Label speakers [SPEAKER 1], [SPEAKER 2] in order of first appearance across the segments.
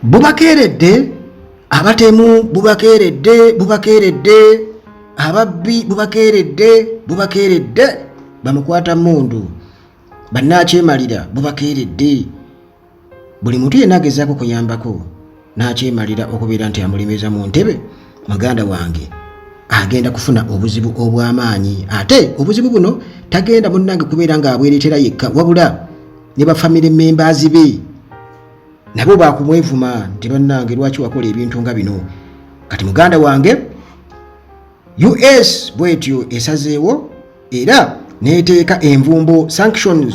[SPEAKER 1] bubakeeredde, abatemu bubakeeredde, ababbi bubakeeredde, bamukwata mundu bannakyemalira bubakeeredde. Buli muntu yenna agezaako kuyambako n'akyemalira okubeera nti amulemeza mu ntebe, muganda wange agenda kufuna obuzibu obw'amaanyi. Ate obuzibu buno tagenda munnange kubeera ng'abwereetera yekka, wabula ne bafamily members be nabo bakumwevuma nti bannange lwaki wakola ebintu nga bino. Kati muganda wange US bwetyo esazeewo era neeteeka envumbo sanctions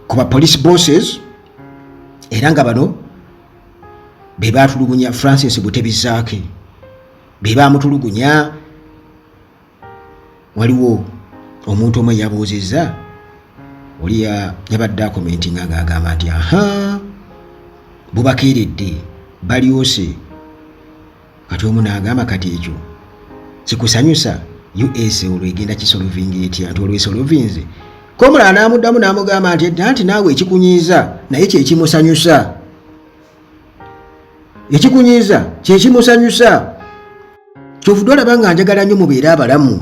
[SPEAKER 1] ku ba police bosses, era nga bano be baatulugunya Francis Butebizaake, be baamutulugunya. Waliwo omuntu omwe yabuuzizza, oli yabadde akomentinga ng'agamba nti bubakeeredde balyose. Kati omu n'agamba kati ekyo kikusanyusa, US olwo egenda kisolovinga etya? Nti olwo esolovinze. Komulala n'amuddamu n'amugamba nti naawe ekikunyiiza naye kyekimusanyusa, ekikunyiiza kyekimusanyusa. Kyovudde olaba nga njagala nnyo mubeere abalamu.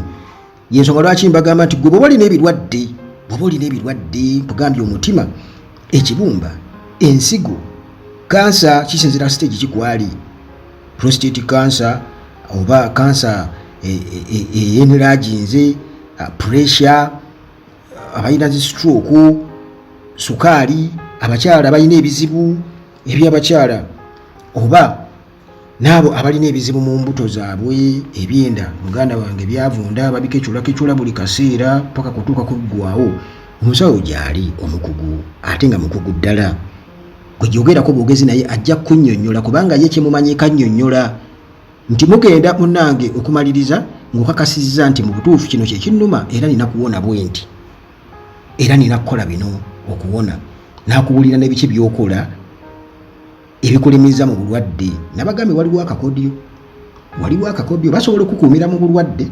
[SPEAKER 1] Yensonga lwaki mbagamba nti gwe bw'oba olina ebirwadde mpugambye omutima, ekibumba, ensigo, kansa, kisinzira stage kikwali, prostate cancer oba kansa ey'eneraginze, pressure, abalina zi stroke, sukaali, abakyala abalina ebizibu eby'abakyala, oba n'abo abalina ebizibu mu mbuto zaabwe, ebyenda muganda wange byavunda, babikeculakecula buli kaseera paka kutuuka kuggwawo. Omusawo gy'ali omukugu, ate nga mukugu ddala, gwe gyogerako bwogezi naye ajja kunnyonnyola, kubanga ye kyemumanyika annyonnyola nti mugenda munnange okumaliriza ng'okakasizza nti mu butuufu kino kye kinnuma era nina kuwona bwe nti, era nina kukola bino okuwona, n'akuwulira n'ebiki by'okola ebikulemeza mu bulwadde. Nabagambe waliwo akakodyo basobola okukuumira mu bulwadde.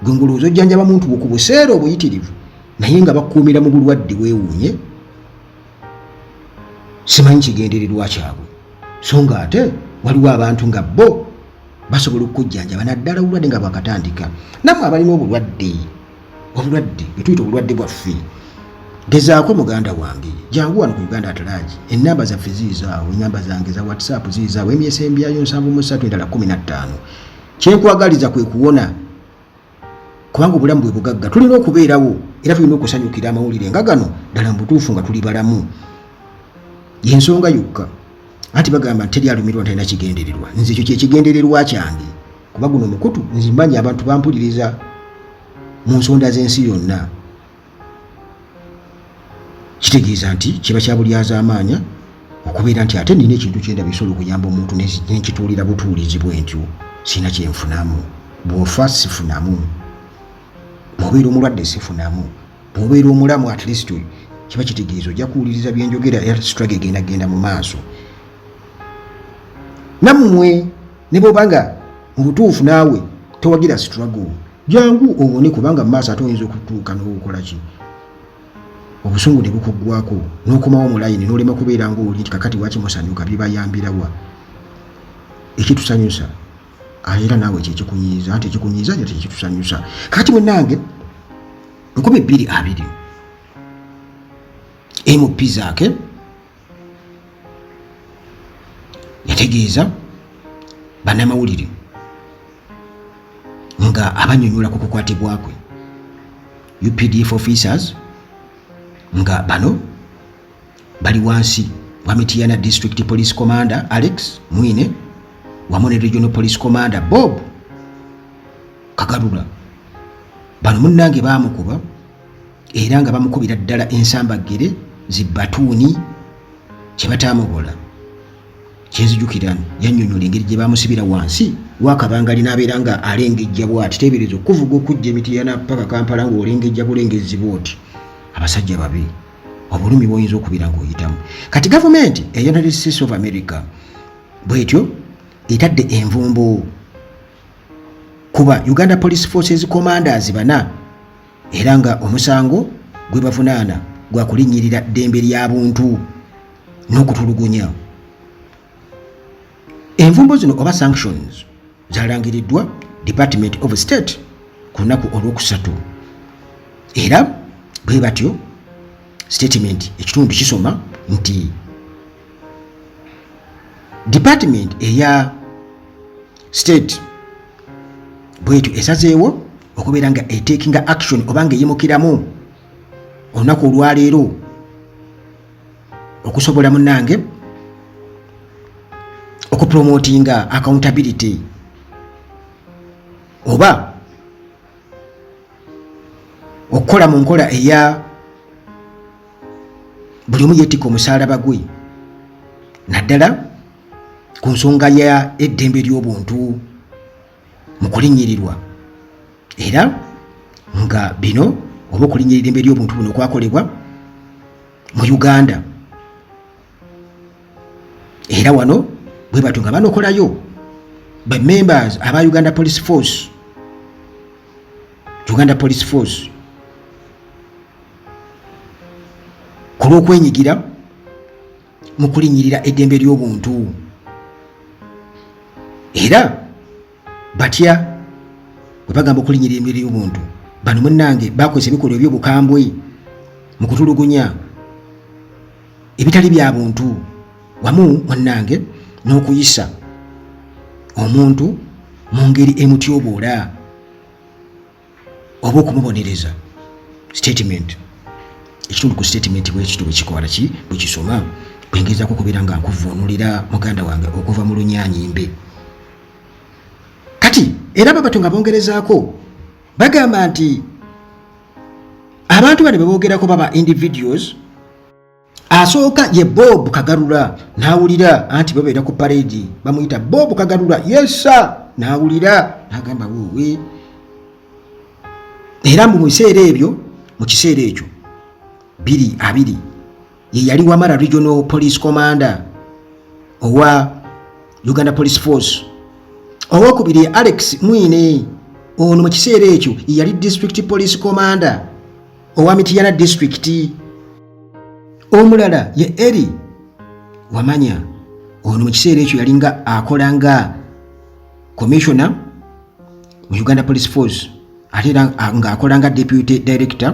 [SPEAKER 1] Gwe ngulowooza ojjanjaba muntu ku buseera obuyitirivu naye nga bakuumira mu bulwadde weewuunye. Simanyi kigendererwa kyabwe, so nga ate waliwo abantu nga bo basobola okukujjanjaba naddala obulwadde nga bwakatandika. Nammwe abalina obulwadde betuyita obulwadde bwaffe, gezaako muganda wange, jangu wano ku Uganda Atalagi, ennamba zaffe ziizaawo, ennamba zange za WhatsApp ziizaawo, emyesembyayo 7315. Kyenkwagaliza kwe kuwona, kubanga obulamu bwe bugagga, tulina okubeerawo era tulina okusanyukira amawulire nga gano ddala mu butuufu nga tuli balamu. Yensonga yokka, anti bagamba nti teri alumirwa ntalina kigendererwa. Nze ekyo kyekigendererwa kyange, kuba guno mukutu nzimanya abantu bampuliriza mu nsonda z'ensi yonna. Kitegeeza nti kiba kya bulyaza amaanya okubeera nti ate nina ekintu kyenda bisobola okuyamba omuntu nekituulira butuulizi bwentyo, sina kyenfunamu. Bw'ofa sifunamu, bw'obeera omulwadde sifunamu, bw'obeera omulamu at least kiba kitegeeza ojja kuwuliriza byenjogera era struggle genda mu maaso. Nammwe ne bw'obanga mu butuufu naawe towagira struggle, jangu owone, kubanga mu maaso ate oyinza okutuuka n'okola ki, obusungu ne bukuggwako n'okomawo mu layini n'olema kubeera ng'oli nti kakati waki musanyuka, bibayambirawa. Ekitusanyusa era naawe kyekikunyiiza, anti ekikunyiiza ate ekitusanyusa. Kati munnange 2020 MP zaake yategeeza bannamawulire nga abanyonyola ku kukwatibwa kwe UPDF officers nga bano bali wansi wa Mityana District Police Commander Alex Mwine wamu ne Regional Police Commander Bob Kagarula. Bano munnange baamukuba era nga bamukubira ddala ensambagere zibatuuni kye bataamukola. Kyenzijukira yannyonnyola engeri gye baamusibira wansi wakabangali n'abeera nga alengejja bw'ati, teebereza okuvuga okujja Mityana paka Kampala ng'olengejja bulengezi bw'oti. Abasajja babi, obulumi bw'oyinza okubira ng'oyitamu. Kati gavumenti eya United States of America bw'etyo etadde envumbo kuba Uganda Police Forces Commanders bana era nga omusango gwe bavunaana gwa kulinnyirira ddembe lya buntu. n'okutulugunya. Envumbo zino oba sanctions zalangiriddwa Department of State ku lunaku olwokusatu era bwe batyo statement ekitundu kisoma nti Department eya State bwetu esazeewo okubeera nga etakinga action oba nga eyimukiramu olunaku olwaleero okusobola munnange okupromotinga accountability oba okukola mu nkola eya buli omu yeetika omusaalaba gwe naddala ku nsonga ya eddembe ly'obuntu mu kulinnyirirwa era nga bino oba okulinnyirira eddembe ly'obuntu buno okwakolebwa mu Uganda era wano bwe batyo nga banokolayo ba members aba Uganda Police Force ku lw'okwenyigira mu kulinnyirira eddembe ly'obuntu era batya bwe bagamba okulinnyirira eddembe ly'obuntu bano munnange bakozesa ebikolwa eby'obukambwe mu kutulugunya ebitali bya buntu wamu munnange n'okuyisa omuntu mu ngeri emutyoboola oba okumubonereza. Statement ekitundu ku statement bwekito bwekikola ki bwekisoma bwengezaako okubeera nga nkuvuunulira muganda wange okuva mu lunyanyimbe. Kati era babato nga bongerezaako bagamba nti abantu bano beboogerako baba individuals asooka ye Bob Kagarula n'awulira anti babeera ku parade bamuyita Bob Kagarula yesa n'awulira n'agamba wowe era mu kiseera ekyo 2020 ye yali Wamala Regional Police Commander owa Uganda Police Force. Owokubiri Alex Mwine ono mu kiseera ekyo yali District Police Commander owa Mityana District. Omulala ye Eri Wamanya ono mu kiseera ekyo yali nga akola nga Commissioner mu Uganda Police Force ate nga akola nga Deputy Director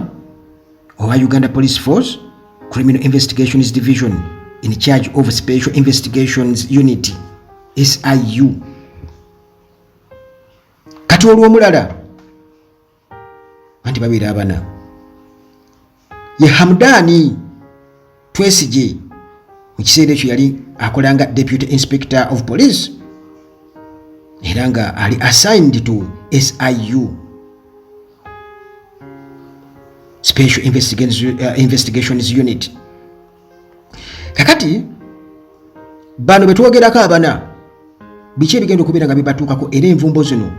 [SPEAKER 1] owa Uganda Police Force Criminal Investigations Division in charge of Special Investigations Unit SIU. Kati olw'omulala anti babeera abana ye Hamdani Twesije mu kiseera ekyo yali akola nga Deputy Inspector of Police era nga ali assigned to SIU Special Investigations Unit. Kakati bano betwogerako abana biki ebigenda okubeera nga bibatuukako era envumbo zino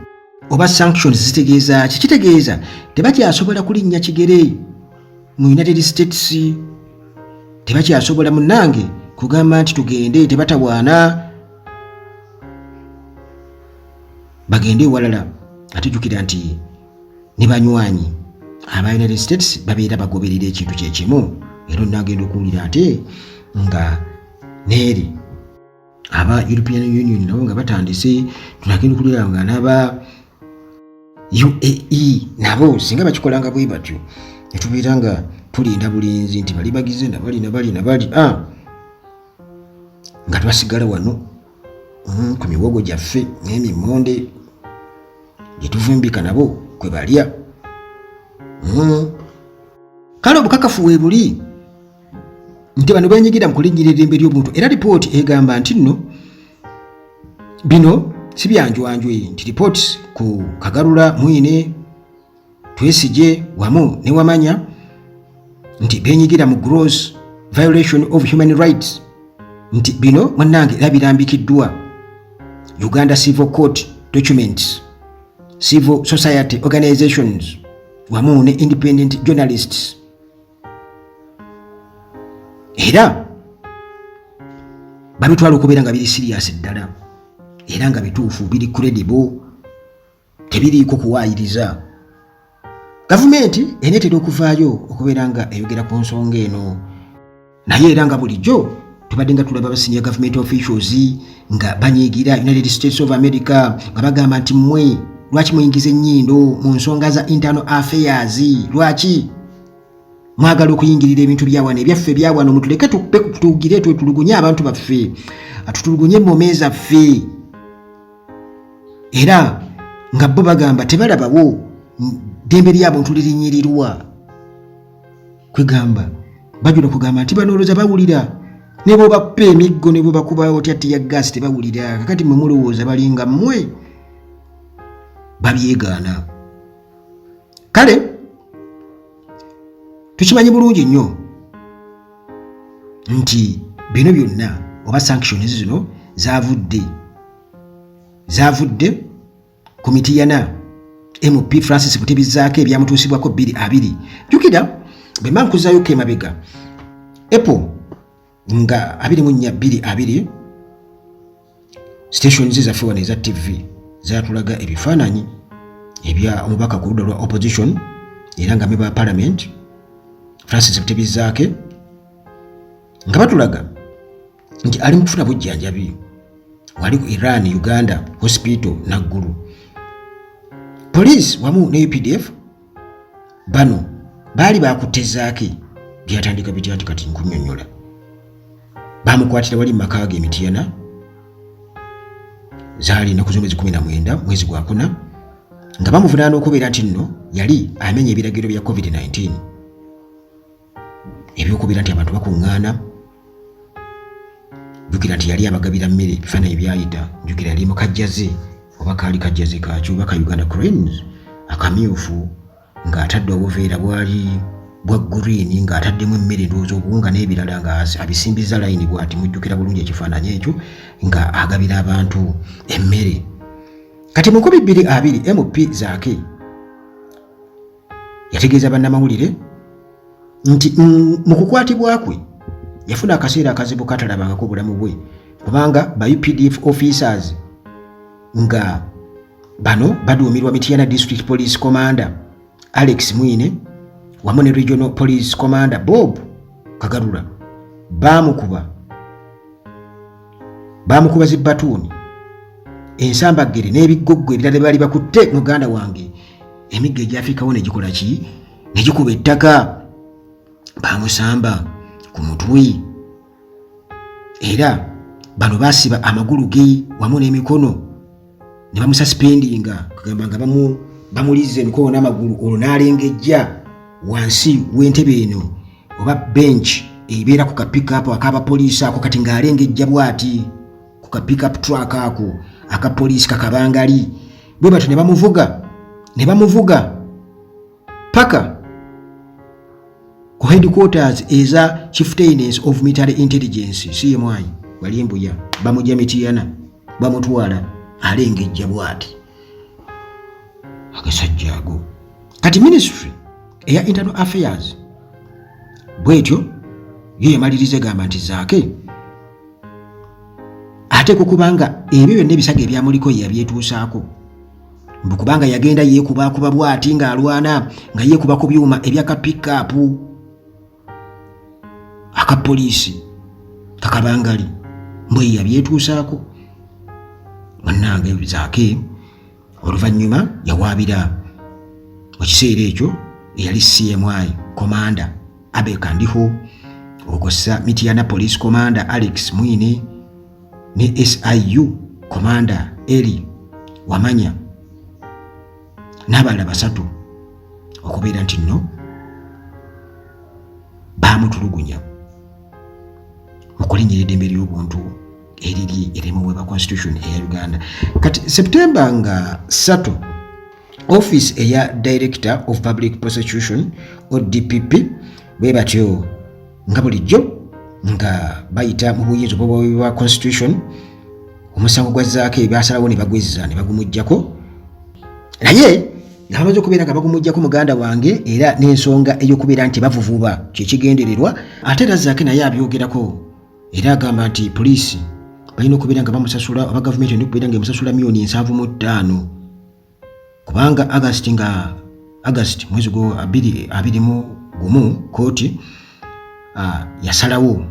[SPEAKER 1] oba sanctions zitegeeza kitegeeza tebakyasobola kulinnya kigere mu United States, tebakyasobola munnange kugamba nti tugende tebatawaana bagende ewalala. Ate jjukira nti ne banywanyi aba United States babeera bagoberera ekintu kyekimu era onagenda okuwulira ate nga neeri aba European Union nabo nga batandise tunagenda okuwulira nga naba UAE nabo singa bakikolanga bwe batyo netubeera nga tulinda bulinzi nti bali bagize nabali nga twasigala wano ku miwogo gyaffe n'emimonde gyetuvumbika nabo kwe balya. Kale obukakafu weebuli nti bano benyigira mu kulinnyirira eddembe ly'obuntu era lipooti egamba nti nno bino si byanjwanjwe nti lipooti ku Kagarula Mwine Twesije wamu ne Wamanya nti benyigira mu gross violation of human rights nti bino munnange era birambikiddwa Uganda Civil Court documents, civil society organizations wamu ne independent journalists. Era babitwala okubeera nga biri serious ddala era nga bituufu biri credible tebiriiko kuwaayiriza. Gavumenti eneetera okuvaayo okubeera nga eyogera ku nsonga eno naye era nga bulijjo tubadde nga tulaba ba senior government officials nga banyigira United States of America nga bagamba nti mmwe lwaki muyingiza ennyindo mu nsonga za internal affairs, lwaki mwagala okuyingirira ebintu byawano ebyaffe byawano, mutuleke tutugire twetulugunye abantu baffe, tutulugunye emmome zaffe. Era nga bo bagamba tebalabawo ddembe lyabo ntulirinyirirwa, kwegamba bajula kugamba nti banoloza bawulira, ne bo bappa emiggo ne bo bakuba otyatti ya gas tebawulira. Kakati mwe mulowooza balinga mmwe babyegaana. Kale tukimanyi bulungi nnyo nti bino byonna oba sanctions zino zavudde komiti yana MP Francis Butebizaako ebyamutuusibwako 2-2. Jukira bwe mankuzayo ke mabega Apple nga 24-2 stations zaffe wano eza TV zatulaga ebifaananyi ebya omubaka ku ludda lwa opposition era nga member parliament Francis Butebizaako nga batulaga nti ali mu kufuna bujjanjabi wali ku Iran Uganda hospital Naggulu. Police wamu ne UPDF bano baali bakutezaako byatandika bitya nti kati nkunnyonnyola. Bamukwatira wali mu maka ge Mityana zaali ennaku z'omwezi 19 mwezi gwa 4 nga bamuvunaana okubeera nti nno yali amenya ebiragiro bya COVID-19 ebyokubeera nti abantu bakuŋŋaana. Jukira nti yali abagabira mmere ebifaananyi byayita. Jukira yali mu kajjaze oba kaali kajjaze kakyuba ka Uganda Cranes akamyufu ng'atadde obuveera bwali bwa green ng'ataddemu emmere ndowooza obuwunga n'ebirala nga abisimbiza layini bw'ati. Mujjukira bulungi ekifaananyi ekyo nga agabira abantu emmere. Kati mu 2020 MP Zaake yategeeza bannamawulire nti mu kukwatibwa kwe yafuna akaseera akazibu katalabangako bulamu bwe kubanga ba UPDF officers nga bano baduumirwa Mityana District Police Commander Alex Mwine wamu ne Regional Police Commander Bob Kagarula bamukuba zibbatuuni ensambagere n'ebigoggo ebirala baali bakutte muganda wange emigga egyafikawo ne gikola ki ne gikuba ettaka bamusamba ku mutwe era bano basiba amagulu ge wamu n'emikono ne bamususpendinga kugamba nga bamulize emikono n'amagulu olwo n'alengejja wansi w'entebe eno oba bench ebeera ku ka pick-up ak'abapoliisi ako kati ng'alengejja bw'ati ku ka pick-up truck ako akapoliisi kakabangali bwe batyo ne bamuvuga paka ku headquarters eza Chieftaincy of Military Intelligence CMI wali embuya bamujja Mityana bamutwala alengejja bw'ati agasajja ago. Kati ministry eya internal affairs bwetyo yo yamaliriza gamba nti Zaake ate kukubanga ebyo byonna ebisago ebyamuliko yabyetuusaako mbu kubanga yagenda yeekubakuba bw'ati ng'alwana nga yeekuba ku byuma ebyaka pick-up akapoliisi kakabangali mbwe yabyetuusaako. Bannange Zaake oluvannyuma yawaabira mu kiseera ekyo eyali CMI Commander Abe Kandiho okosa Mityana Police Commander Alex Mwine ne SIU Commander Eli Wamanya n'abalala 3 okubeera nti nno bamutulugunya mu kulinnyira eddembe ly'obuntu eriri erimuweebwa constitution eya Uganda. Kati September nga 3 office eya Director of Public Prosecution ODPP bwe batyo nga bulijjo nga bayita mu buyinza bwa constitution omusango gwa Zaake basalawo ne bagwezza ne bagumujjako naye nga bamaze okubeera nga bagumujjako muganda wange era n'ensonga ey'okubeera nti bavuvuba kyekigendererwa ate era Zaake naye abyogerako era agamba nti poliisi balina okubeera nga bamusasula oba gavumenti erina okubeera nga emusasula $75,000 kubanga August mwezi gwo 21 kooti yasalawo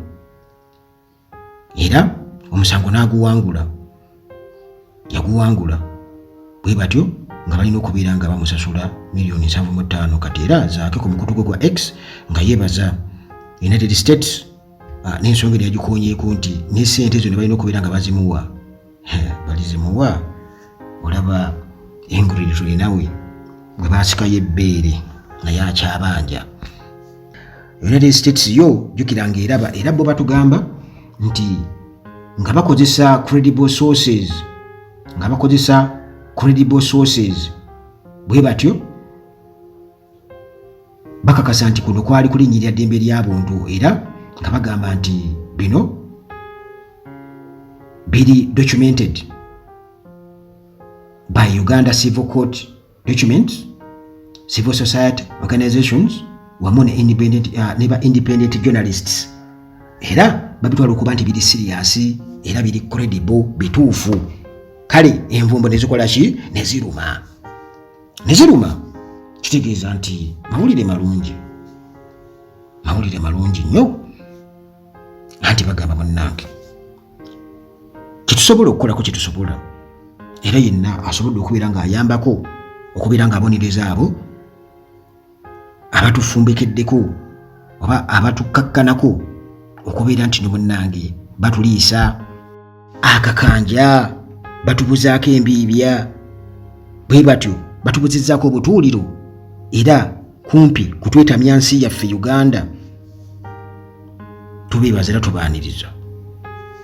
[SPEAKER 1] era omusango n'aguwangula. Yaguwangula bwe batyo nga balina okubeera nga bamusasula $7.5 kati era zaake ku mukutu gwe gwa X nga yeebaza United States n'ensonga yagikonyeeko nti n'essente zo ne balina okubeera nga bazimuwa. Balizimuwa olaba Ingrid tulinawe bwe baasikayo ebbeere naye akyabanja. United States yo jjukiranga eraba era bo batugamba nti nga bakozesa credible sources bwe batyo bakakasa nti kuno kwali kulinnyirira ddembe ly'abuntu era nga bagamba nti bino biri documented by Uganda Civil Court documents, civil society organizations wamu ne independent journalists era babitwala okuba nti biri serious era biri credible bituufu. Kale envumbo nezikola ki? Neziruma. Kitegeeza nti mawulire malungi nnyo. Anti bagamba munnange kitusobola okukolako kitusobola era yenna asobodde okubeera ng'ayambako okubeera ng'abonereza abo abatufumbekeddeko oba abatukakkanako okubeera nti munnange batuliisa akakanja, batubuzaako embiibya, bwe batyo batubuzizzaako obutuuliro era kumpi kutwetamya nsi yaffe Uganda. Tubeebaza era tubaaniriza.